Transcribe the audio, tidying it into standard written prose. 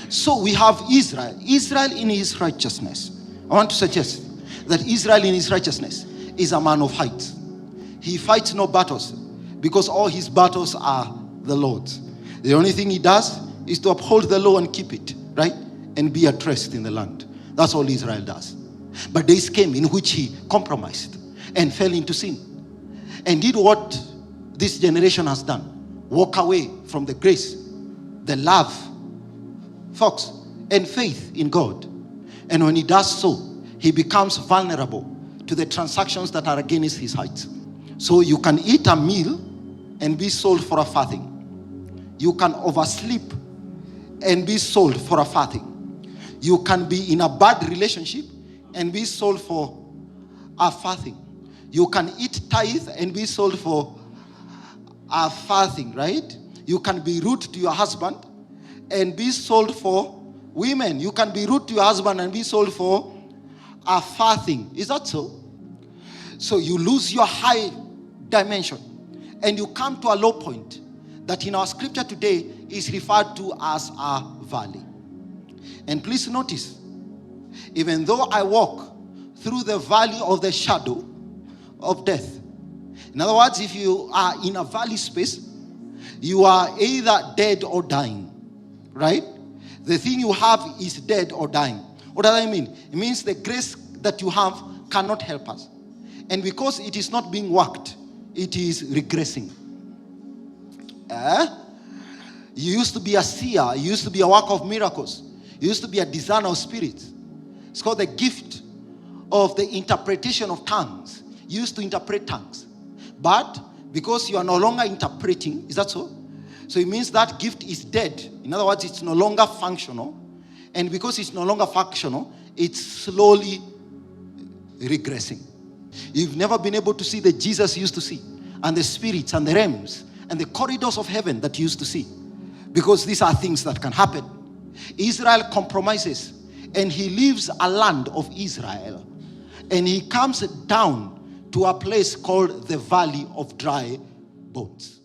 So we have Israel in his righteousness. I want to suggest that Israel in his righteousness is a man of height. He fights no battles because all his battles are the Lord's. The only thing he does is to uphold the law and keep it, right? And be at rest in the land. That's all Israel does. But days came in which he compromised and fell into sin and did what this generation has done. Walk away from the grace, the love, folks, and faith in God. And when he does so, he becomes vulnerable to the transactions that are against his height. So you can eat a meal and be sold for a farthing. You can oversleep and be sold for a farthing. You can be in a bad relationship and be sold for a farthing. You can eat tithe and be sold for a farthing, right? You can be rude to your husband and be sold for women. You can be rude to your husband and be sold for a farthing. Is that so? So you lose your high dimension and you come to a low point that in our scripture today is referred to as a valley. And please notice, even though I walk through the valley of the shadow of death. In other words, if you are in a valley space, you are either dead or dying, right? The thing you have is dead or dying. What does that mean? It means the grace that you have cannot help us. And because it is not being worked, it is regressing. You used to be a seer. You used to be a worker of miracles. You used to be a discerner of spirits. It's called the gift of the interpretation of tongues. You used to interpret tongues. But because you are no longer interpreting, is that so? So it means that gift is dead. In other words, it's no longer functional. And because it's no longer functional, it's slowly regressing. You've never been able to see the Jesus you used to see, and the spirits and the realms and the corridors of heaven that you used to see, because these are things that can happen. Israel compromises and he leaves a land of Israel and he comes down to a place called the Valley of Dry Bones.